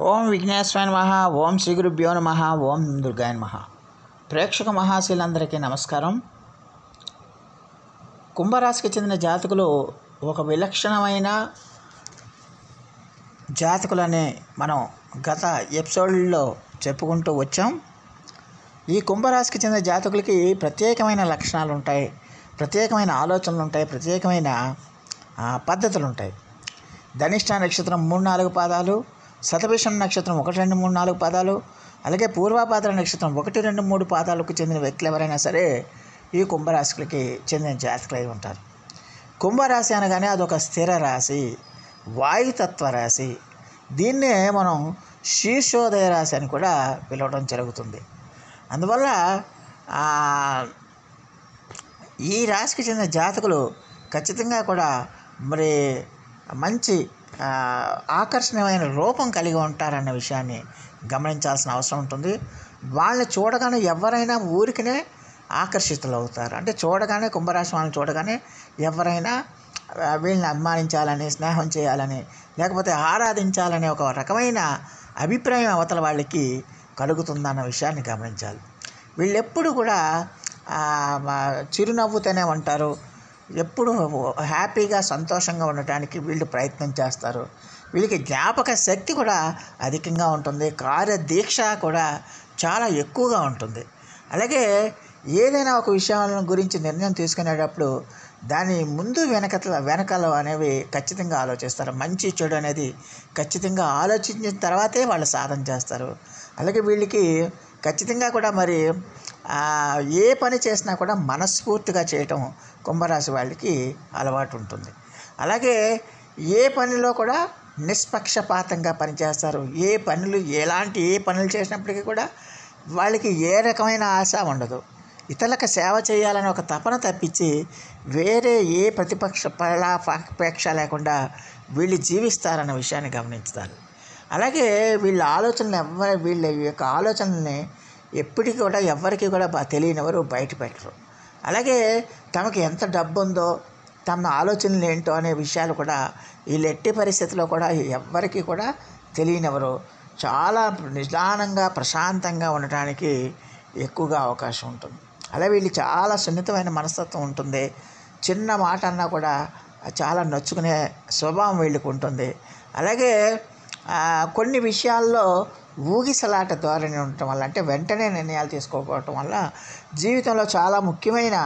ఓం విఘ్నేశ్వరాయ నమః. ఓం శ్రీ గురుభ్యో నమః. ఓం దుర్గాయ నమః. ప్రేక్షక మహాశీలందరికీ నమస్కారం. కుంభరాశికి చెందిన జాతకులు ఒక విలక్షణమైన జాతకులని మనం గత ఎపిసోడ్లో చెప్పుకుంటూ వచ్చాం. ఈ కుంభరాశికి చెందిన జాతకులకి ప్రత్యేకమైన లక్షణాలు ఉంటాయి, ప్రత్యేకమైన ఆలోచనలు ఉంటాయి, ప్రత్యేకమైన పద్ధతులు ఉంటాయి. ధనిష్ట నక్షత్రం 3-4 పాదాలు, శతభిషం నక్షత్రం 1-2-3-4 పాదాలు, అలాగే పూర్వభాద్ర నక్షత్రం 1-2-3 పాదాలకు చెందిన వ్యక్తులు ఎవరైనా సరే ఈ కుంభరాశికి చెందిన జాతకులై ఉంటారు. కుంభరాశి అనగానే అదొక స్థిర రాశి, వాయుతత్వ రాశి. దీన్నే మనం శీర్షోదయ రాశి అని కూడా పిలవడం జరుగుతుంది. అందువల్ల ఈ రాశికి చెందిన జాతకులు ఖచ్చితంగా కూడా మరి మంచి ఆకర్షణీయమైన రూపం కలిగి ఉంటారన్న విషయాన్ని గమనించాల్సిన అవసరం ఉంటుంది. వాళ్ళని చూడగానే ఎవరైనా ఊరికనే ఆకర్షితులు అవుతారు. అంటే చూడగానే కుంభరాశి వాళ్ళని చూడగానే ఎవరైనా వీళ్ళని అభిమానించాలని, స్నేహం చేయాలని, లేకపోతే ఆరాధించాలనే ఒక రకమైన అభిప్రాయం అవతల వాళ్ళకి కలుగుతుందన్న విషయాన్ని గమనించాలి. వీళ్ళెప్పుడు కూడా చిరునవ్వుతోనే ఉంటారు. ఎప్పుడు హ్యాపీగా, సంతోషంగా ఉండటానికి వీళ్ళు ప్రయత్నం చేస్తారు. వీళ్ళకి జ్ఞాపక శక్తి కూడా అధికంగా ఉంటుంది, కార్యదీక్ష కూడా చాలా ఎక్కువగా ఉంటుంది. అలాగే ఏదైనా ఒక విషయం గురించి నిర్ణయం తీసుకునేటప్పుడు దాని ముందు వెనకాల అనేవి ఖచ్చితంగా ఆలోచిస్తారు. మంచి చెడు అనేది ఖచ్చితంగా ఆలోచించిన తర్వాతే వాళ్ళు సాధన చేస్తారు. అలాగే వీళ్ళకి ఖచ్చితంగా కూడా మరి ఏ పని చేసినా కూడా మనస్ఫూర్తిగా చేయటం కుంభరాశి వాళ్ళకి అలవాటు ఉంటుంది. అలాగే ఏ పనిలో కూడా నిష్పక్షపాతంగా పనిచేస్తారు. ఏ పనులు చేసినప్పటికీ కూడా వాళ్ళకి ఏ రకమైన ఆశ ఉండదు. ఇతరులకు సేవ చేయాలని ఒక తపన తప్పించి వేరే ఏ ప్రతిపక్ష లేకుండా వీళ్ళు జీవిస్తారన్న విషయాన్ని గమనించాలి. అలాగే వీళ్ళ యొక్క ఆలోచనల్ని ఎప్పటికీ కూడా ఎవరికి కూడా తెలియనివారు బయట పెట్టరు. అలాగే తమకు ఎంత డబ్బు ఉందో, తమ ఆలోచనలు ఏంటో అనే విషయాలు కూడా వీళ్ళు ఎట్టి పరిస్థితుల్లో కూడా ఎవ్వరికి కూడా తెలియనివారు. చాలా నిదానంగా, ప్రశాంతంగా ఉండటానికి ఎక్కువగా అవకాశం ఉంటుంది. అలాగే వీళ్ళు చాలా సున్నితమైన మనస్తత్వం ఉంటుంది. చిన్న మాట అన్నా కూడా చాలా నొచ్చుకునే స్వభావం వీళ్ళకి ఉంటుంది. అలాగే కొన్ని విషయాల్లో ఊగిసలాట ధోరణి ఉండటం వల్ల, అంటే వెంటనే నిర్ణయాలు తీసుకోకపోవటం వల్ల జీవితంలో చాలా ముఖ్యమైన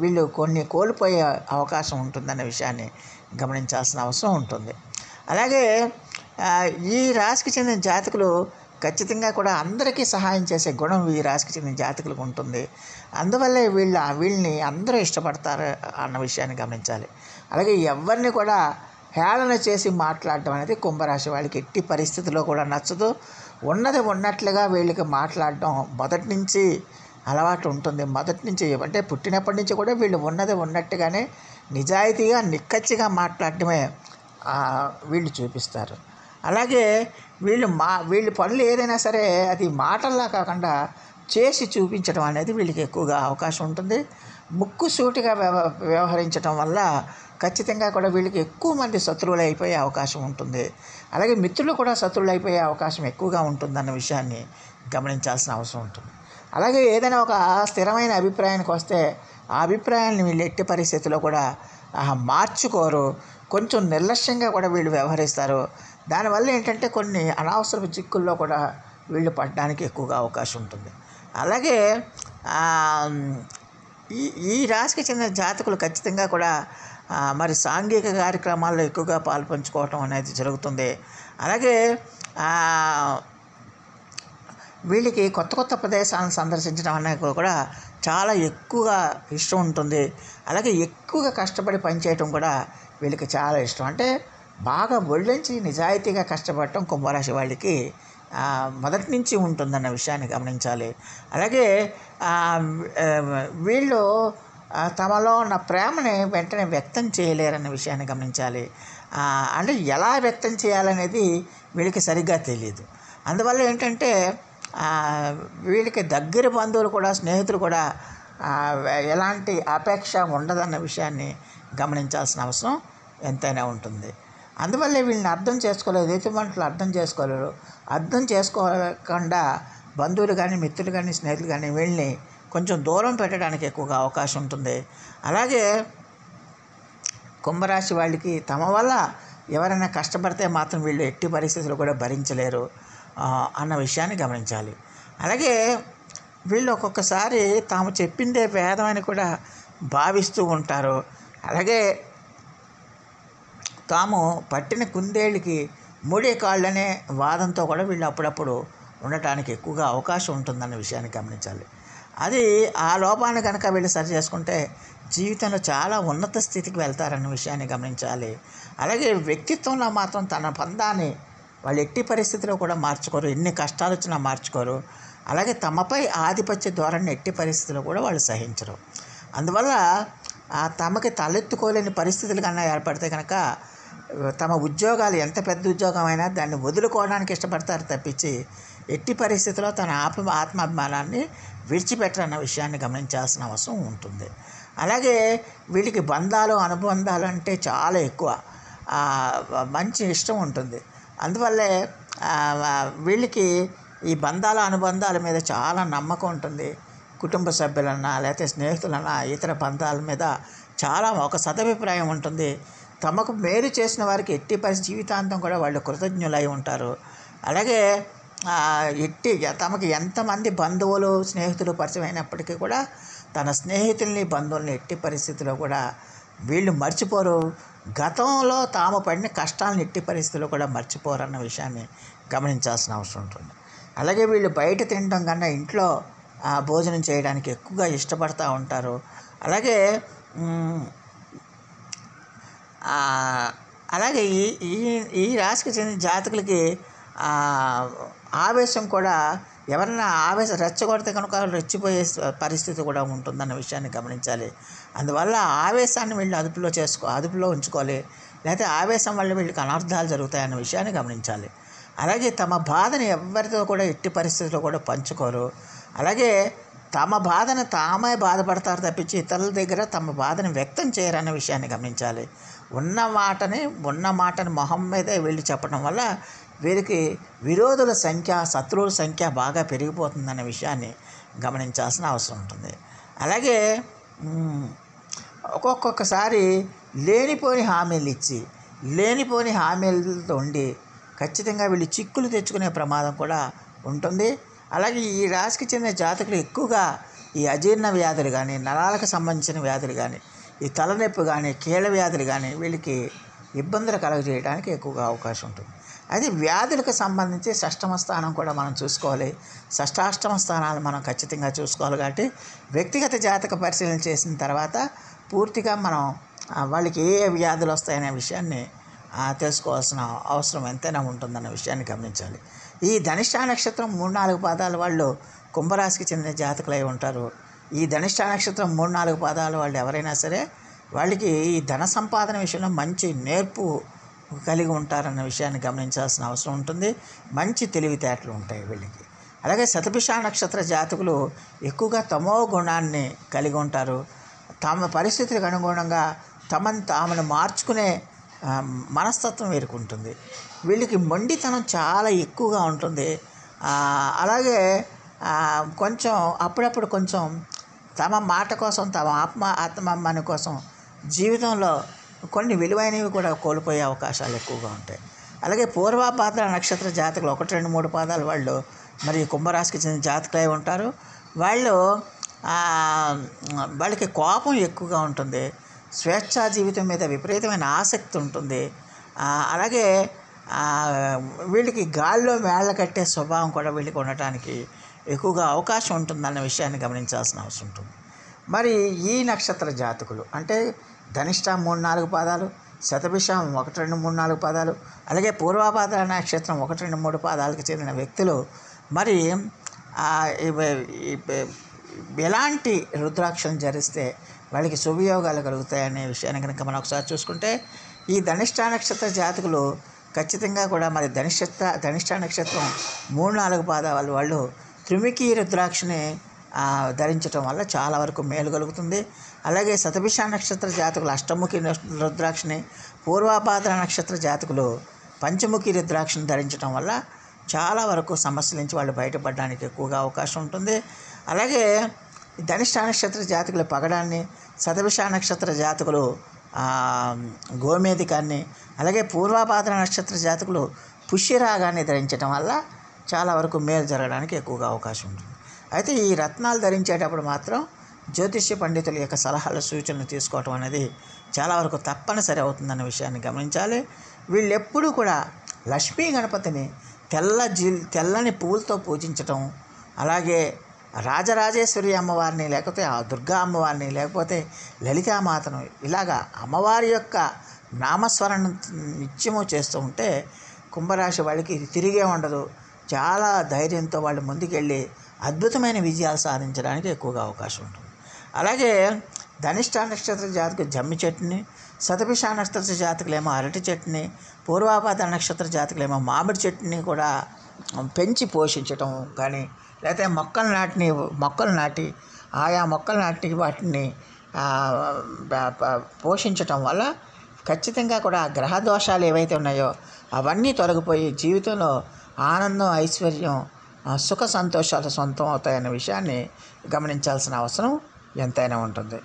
వీళ్ళు కొన్ని కోల్పోయే అవకాశం ఉంటుందనే విషయాన్ని గమనించాల్సిన అవసరం ఉంటుంది. అలాగే ఈ రాశికి చెందిన జాతకులు ఖచ్చితంగా కూడా అందరికీ సహాయం చేసే గుణం ఈ రాశికి చెందిన జాతకులకు ఉంటుంది. అందువల్లే వీళ్ళని అందరూ ఇష్టపడతారు అన్న విషయాన్ని గమనించాలి. అలాగే ఎవరిని కూడా హేళన చేసి మాట్లాడటం అనేది కుంభరాశి వాళ్ళకి ఎట్టి పరిస్థితుల్లో కూడా నచ్చదు. ఉన్నది ఉన్నట్లుగా వీళ్ళకి మాట్లాడటం మొదటి నుంచి అలవాటు ఉంటుంది. మొదటి నుంచి అంటే పుట్టినప్పటి నుంచి కూడా వీళ్ళు ఉన్నది ఉన్నట్టుగానే నిజాయితీగా, నిక్కచ్చిగా మాట్లాడటమే వీళ్ళు చూపిస్తారు. అలాగే వీళ్ళ పనులు ఏదైనా సరే అది మాటల్లా కాకుండా చేసి చూపించడం అనేది వీళ్ళకి ఎక్కువగా అవకాశం ఉంటుంది. ముక్కుసూటిగా వ్యవహరించడం వల్ల ఖచ్చితంగా కూడా వీళ్ళకి ఎక్కువ మంది శత్రువులు అయిపోయే అవకాశం ఉంటుంది. అలాగే మిత్రులు కూడా శత్రువులు అయిపోయే అవకాశం ఎక్కువగా ఉంటుందన్న విషయాన్ని గమనించాల్సిన అవసరం ఉంటుంది. అలాగే ఏదైనా ఒక స్థిరమైన అభిప్రాయానికి వస్తే ఆ అభిప్రాయాన్ని వీళ్ళు ఎట్టి పరిస్థితుల్లో కూడా మార్చుకోరు. కొంచెం నిర్లక్ష్యంగా కూడా వీళ్ళు వ్యవహరిస్తారు. దానివల్ల ఏంటంటే కొన్ని అనవసరపు చిక్కుల్లో కూడా వీళ్ళు పడడానికి ఎక్కువగా అవకాశం ఉంటుంది. అలాగే ఈ రాశికి చెందిన జాతకులు ఖచ్చితంగా కూడా మరి సాంఘిక కార్యక్రమాల్లో ఎక్కువగా పాల్పంచుకోవటం అనేది జరుగుతుంది. అలాగే వీళ్ళకి కొత్త ప్రదేశాలను సందర్శించడం అనేది కూడా చాలా ఎక్కువగా ఇష్టం ఉంటుంది. అలాగే ఎక్కువగా కష్టపడి పనిచేయటం కూడా వీళ్ళకి చాలా ఇష్టం. అంటే బాగా ఒళ్ళొంచి నిజాయితీగా కష్టపడటం కుంభరాశి వాళ్ళకి మొదటి నుంచి ఉంటుందన్న విషయాన్ని గమనించాలి. అలాగే వీళ్ళు తమలో ఉన్న ప్రేమని వెంటనే వ్యక్తం చేయలేరన్న విషయాన్ని గమనించాలి. అంటే ఎలా వ్యక్తం చేయాలనేది వీళ్ళకి సరిగ్గా తెలియదు. అందువల్ల ఏంటంటే వీళ్ళకి దగ్గర బంధువులు కూడా, స్నేహితులు కూడా ఎలాంటి అపేక్ష ఉండదన్న విషయాన్ని గమనించాల్సిన అవసరం ఎంతైనా ఉంటుంది. అందువల్లే వీళ్ళని అర్థం చేసుకోలేదు, ఎదుటిమనుషులు అర్థం చేసుకోలేరు. అర్థం చేసుకోకుండా బంధువులు కానీ, మిత్రులు కానీ, స్నేహితులు కానీ వీళ్ళని కొంచెం దూరం పెట్టడానికి ఎక్కువగా అవకాశం ఉంటుంది. అలాగే కుంభరాశి వాళ్ళకి తమ వల్ల ఎవరైనా కష్టపడితే మాత్రం వీళ్ళు ఎట్టి పరిస్థితులు కూడా భరించలేరు అన్న విషయాన్ని గమనించాలి. అలాగే వీళ్ళు ఒక్కొక్కసారి తాము చెప్పిందే వేదం అని కూడా భావిస్తూ ఉంటారు. అలాగే తాము పట్టిన కుందేళ్ళకి మూడే కాళ్ళనే వాదంతో కూడా వీళ్ళు అప్పుడప్పుడు ఉండటానికి ఎక్కువగా అవకాశం ఉంటుందన్న విషయాన్ని గమనించాలి. అది ఆ లోపాన్ని కనుక వీళ్ళు సరి చేసుకుంటే జీవితంలో చాలా ఉన్నత స్థితికి వెళ్తారన్న విషయాన్ని గమనించాలి. అలాగే వ్యక్తిత్వంలో మాత్రం తన పందాన్ని వాళ్ళు ఎట్టి పరిస్థితిలో కూడా మార్చుకోరు, ఎన్ని కష్టాలు వచ్చినా మార్చుకోరు. అలాగే తమపై ఆధిపత్య ధోరణిని ఎట్టి పరిస్థితుల్లో కూడా వాళ్ళు సహించరు. అందువల్ల తమకి తలెత్తుకోలేని పరిస్థితులు కన్నా ఏర్పడితే కనుక తమ ఉద్యోగాలు ఎంత పెద్ద ఉద్యోగమైనా దాన్ని వదులుకోవడానికి ఇష్టపడతారు తప్పించి ఎట్టి పరిస్థితుల్లో తన ఆత్మాభిమానాన్ని విడిచిపెట్టరన్న విషయాన్ని గమనించాల్సిన అవసరం ఉంటుంది. అలాగే వీళ్ళకి బంధాలు అనుబంధాలు అంటే చాలా ఎక్కువ మంచి ఇష్టం ఉంటుంది. అందువల్లే వీళ్ళకి ఈ బంధాల అనుబంధాల మీద చాలా నమ్మకం ఉంటుంది. కుటుంబ సభ్యులన్నా లేకపోతే స్నేహితులన్నా ఇతర బంధాల మీద చాలా ఒక సదభిప్రాయం ఉంటుంది. తమకు మేలు చేసిన వారికి ఎట్టి పరిస్థితి జీవితాంతం కూడా వాళ్ళు కృతజ్ఞులై ఉంటారు. అలాగే తమకు ఎంతమంది బంధువులు స్నేహితులు పరిచయం అయినప్పటికీ కూడా తన స్నేహితుల్ని బంధువుల్ని ఎట్టి పరిస్థితిలో కూడా వీళ్ళు మర్చిపోరు. గతంలో తాము పడిన కష్టాలను ఎట్టి పరిస్థితుల్లో కూడా మర్చిపోరు అన్న విషయాన్ని గమనించాల్సిన అవసరం ఉంటుంది. అలాగే వీళ్ళు బయట తినడం కన్నా ఇంట్లో భోజనం చేయడానికి ఎక్కువగా ఇష్టపడుతూ ఉంటారు. అలాగే అలాగే ఈ రాశికి చెందిన జాతకులకి ఆవేశం కూడా ఎవరైనా రెచ్చగొడితే కనుక రెచ్చిపోయే పరిస్థితి కూడా ఉంటుందన్న విషయాన్ని గమనించాలి. అందువల్ల ఆవేశాన్ని వీళ్ళు అదుపులో ఉంచుకోవాలి. లేకపోతే ఆవేశం వల్ల వీళ్ళకి అనర్థాలు జరుగుతాయన్న విషయాన్ని గమనించాలి. అలాగే తమ బాధను ఎవరితో కూడా ఎట్టి పరిస్థితుల్లో కూడా పంచుకోరు. అలాగే తమ బాధను తామే బాధపడతారు తప్పించి ఇతరుల దగ్గర తమ బాధను వ్యక్తం చేయరన్న విషయాన్ని గమనించాలి. ఉన్న మాటని మొహం మీదే వెళ్ళి చెప్పడం వల్ల వీరికి విరోధుల సంఖ్య, శత్రువుల సంఖ్య బాగా పెరిగిపోతుందన్న విషయాన్ని గమనించాల్సిన అవసరం ఉంటుంది. అలాగే ఒక్కొక్కసారి లేనిపోని హామీలతో ఉండి ఖచ్చితంగా వీళ్ళు చిక్కులు తెచ్చుకునే ప్రమాదం కూడా ఉంటుంది. అలాగే ఈ రాశికి చెందిన జాతకులు ఎక్కువగా ఈ అజీర్ణ వ్యాధులు కానీ, నరాలకు సంబంధించిన వ్యాధులు కానీ, ఈ తలనొప్పి కానీ, కీళ్ళ వ్యాధులు కానీ వీళ్ళకి ఇబ్బందులు కలుగజేయడానికి ఎక్కువగా అవకాశం ఉంటుంది. అది వ్యాధులకు సంబంధించి షష్టమ స్థానం కూడా మనం చూసుకోవాలి. షష్టాష్టమ స్థానాలు మనం ఖచ్చితంగా చూసుకోవాలి. కాబట్టి వ్యక్తిగత జాతక పరిశీలన చేసిన తర్వాత పూర్తిగా మనం వాళ్ళకి ఏ వ్యాధులు వస్తాయనే విషయాన్ని తెలుసుకోవాల్సిన అవసరం ఎంతైనా ఉంటుందన్న విషయాన్ని గమనించాలి. ఈ ధనిష్ఠా నక్షత్రం 3-4 పాదాల వాళ్ళు కుంభరాశికి చెందిన జాతకులై ఉంటారు. ఈ ధనిష్ఠా నక్షత్రం 3-4 పాదాల వాళ్ళు ఎవరైనా సరే వాళ్ళకి ఈ ధన సంపాదన విషయంలో మంచి నేర్పు కలిగి ఉంటారన్న విషయాన్ని గమనించాల్సిన అవసరం ఉంటుంది. మంచి తెలివితేటలు ఉంటాయి వీళ్ళకి. అలాగే శతభిష నక్షత్ర జాతకులు ఎక్కువగా తమో గుణాన్ని కలిగి ఉంటారు. తమ పరిస్థితులకు అనుగుణంగా తామను మార్చుకునే మనస్తత్వం వీరికి ఉంటుంది. వీళ్ళకి మొండితనం చాలా ఎక్కువగా ఉంటుంది. అలాగే కొంచెం అప్పుడప్పుడు కొంచెం తమ మాట కోసం, తమ ఆత్మాభిమానం కోసం జీవితంలో కొన్ని విలువైనవి కూడా కోల్పోయే అవకాశాలు ఎక్కువగా ఉంటాయి. అలాగే పూర్వభాద్ర నక్షత్ర జాతకులు 1-2-3 పాదాలు వాళ్ళు మరి కుంభరాశికి చెందిన జాతకులై ఉంటారు. వాళ్ళకి కోపం ఎక్కువగా ఉంటుంది. స్వేచ్ఛా జీవితం మీద విపరీతమైన ఆసక్తి ఉంటుంది. అలాగే వీళ్ళకి గాల్లో మేళ్ళ కట్టే స్వభావం కూడా వీళ్ళకి ఉండటానికి ఎక్కువగా అవకాశం ఉంటుందన్న విషయాన్ని గమనించాల్సిన అవసరం ఉంటుంది. మరి ఈ నక్షత్ర జాతకులు అంటే ధనిష్ట 3-4 పాదాలు, శతభిషం 1-2-3-4 పాదాలు, అలాగే పూర్వభాద్ర నక్షత్రం 1-2-3 పాదాలకు చెందిన వ్యక్తులు మరి ఎలాంటి రుద్రాక్షలను ధరిస్తే వాళ్ళకి శుభయోగాలు కలుగుతాయనే విషయాన్ని కనుక మనం ఒకసారి చూసుకుంటే ఈ ధనిష్ఠా నక్షత్ర జాతకులు ఖచ్చితంగా కూడా మరి ధనిష్ఠా నక్షత్రం 3-4 పాదాల వాళ్ళు త్రిమికి రుద్రాక్షని ధరించడం వల్ల చాలా వరకు మేలు కలుగుతుంది. అలాగే శతభిష నక్షత్ర జాతకులు అష్టముఖి రుద్రాక్షని, పూర్వాభాద్ర నక్షత్ర జాతకులు పంచముఖి రుద్రాక్షని ధరించడం వల్ల చాలా వరకు సమస్యల నుంచి వాళ్ళు బయటపడడానికి ఎక్కువగా అవకాశం ఉంటుంది. అలాగే ధనిష్ట నక్షత్ర జాతకులు పగడాన్ని, శతభిష నక్షత్ర జాతకులు గోమేధికాన్ని, అలాగే పూర్వాభాద్ర నక్షత్ర జాతకులు పుష్యరాగాన్ని ధరించడం వల్ల చాలా వరకు మేలు జరగడానికి ఎక్కువగా అవకాశం ఉంటుంది. అయితే ఈ రత్నాలు ధరించేటప్పుడు మాత్రం జ్యోతిష్య పండితుల యొక్క సలహాలు సూచనలు తీసుకోవటం అనేది చాలా వరకు తప్పనిసరి అవుతుందన్న విషయాన్ని గమనించాలి. వీళ్ళు ఎప్పుడూ కూడా లక్ష్మీ గణపతిని తెల్లని పువ్వులతో పూజించటం, అలాగే రాజరాజేశ్వరి అమ్మవారిని, లేకపోతే ఆ దుర్గా అమ్మవారిని, లేకపోతే లలితామాతను ఇలాగా అమ్మవారి యొక్క నామస్మరణ నిత్యము చేస్తూ ఉంటే కుంభరాశి వాళ్ళకి ఇది తిరిగే ఉండదు. చాలా ధైర్యంతో వాళ్ళు ముందుకెళ్ళి అద్భుతమైన విజయాలు సాధించడానికి ఎక్కువగా అవకాశం ఉంటుంది. అలాగే ధనిష్ట నక్షత్ర జాతకులు జమ్మి చెట్టుని, శతభిష నక్షత్ర జాతకులేమో అరటి చెట్టుని, పూర్వాభాద్ర నక్షత్ర జాతకులేమో మామిడి చెట్టుని కూడా పెంచి పోషించటం కానీ, లేకపోతే మొక్కలు నాటి ఆయా మొక్కలు నాటి వాటిని పోషించటం వల్ల ఖచ్చితంగా కూడా గ్రహ దోషాలు ఏవైతే ఉన్నాయో అవన్నీ తొలగిపోయి జీవితంలో ఆనందం, ఐశ్వర్యం, సుఖ సంతోషాలు సొంతం అవుతాయన్న విషయాన్ని గమనించాల్సిన అవసరం ఎంతైనా ఉంటుంది.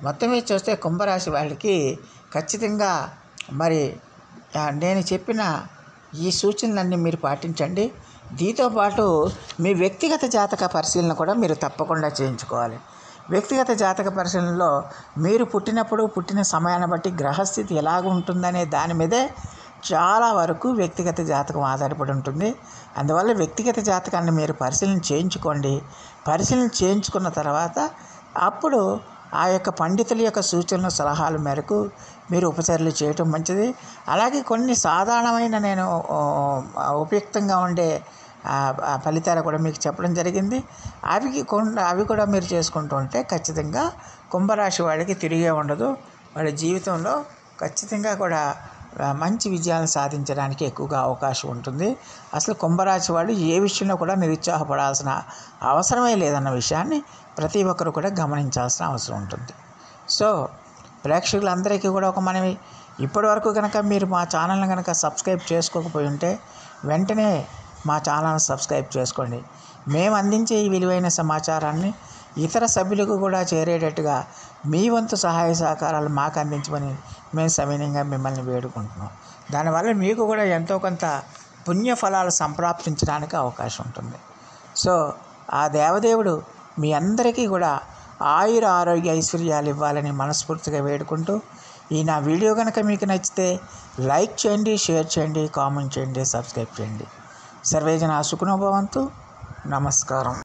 మొత్తం మీద చూస్తే కుంభరాశి వాళ్ళకి ఖచ్చితంగా మరి నేను చెప్పిన ఈ సూచనలన్నీ మీరు పాటించండి. దీంతో పాటు మీ వ్యక్తిగత జాతక పరిశీలన కూడా మీరు తప్పకుండా చేయించుకోవాలి. వ్యక్తిగత జాతక పరిశీలనలో మీరు పుట్టిన సమయాన్ని బట్టి గ్రహస్థితి ఎలాగ ఉంటుందనే దాని మీదే చాలా వరకు వ్యక్తిగత జాతకం ఆధారపడి ఉంటుంది. అందువల్ల వ్యక్తిగత జాతకాన్ని మీరు పరిశీలన చేయించుకోండి. పరిశీలన చేయించుకున్న తర్వాత అప్పుడు ఆ యొక్క పండితుల యొక్క సూచనలు సలహాల మేరకు మీరు ఉపచర్యలు చేయటం మంచిది. అలాగే కొన్ని సాధారణమైన నేను ఉపయుక్తంగా ఉండే ఫలితాలు కూడా మీకు చెప్పడం జరిగింది. అవి కూడా మీరు చేసుకుంటూ ఉంటే ఖచ్చితంగా కుంభరాశి వాళ్ళకి తిరిగే ఉండదు. వాళ్ళ జీవితంలో ఖచ్చితంగా కూడా మంచి విజయాలను సాధించడానికి ఎక్కువగా అవకాశం ఉంటుంది. అసలు కుంభరాశి వాళ్ళు ఏ విషయంలో కూడా నిరుత్సాహపడాల్సిన అవసరమే లేదన్న విషయాన్ని ప్రతి ఒక్కరు కూడా గమనించాల్సిన అవసరం ఉంటుంది. సో ప్రేక్షకులందరికీ కూడా ఒక మనవి, ఇప్పటివరకు కనుక మీరు మా ఛానల్ని కనుక సబ్స్క్రైబ్ చేసుకోకపోయి ఉంటే వెంటనే మా ఛానల్ని సబ్స్క్రైబ్ చేసుకోండి. మేము అందించే ఈ విలువైన సమాచారాన్ని ఇతర సభ్యులకు కూడా చేరేటట్టుగా మీ వంతు సహాయ సహకారాలు మాకు అందించమని మేము సవినయంగా మిమ్మల్ని వేడుకుంటున్నాం. దానివల్ల మీకు కూడా ఎంతో కొంత పుణ్యఫలాలు సంప్రాప్తించడానికి అవకాశం ఉంటుంది. సో ఆ దేవదేవుడు మీ అందరికీ కూడా ఆయుర ఆరోగ్య ఐశ్వర్యాలు ఇవ్వాలని మనస్ఫూర్తిగా వేడుకుంటూ, ఈ నా వీడియో కనుక మీకు నచ్చితే లైక్ చేయండి, షేర్ చేయండి, కామెంట్ చేయండి, సబ్స్క్రైబ్ చేయండి. సర్వేజన సుఖినో భవంతు. నమస్కారం.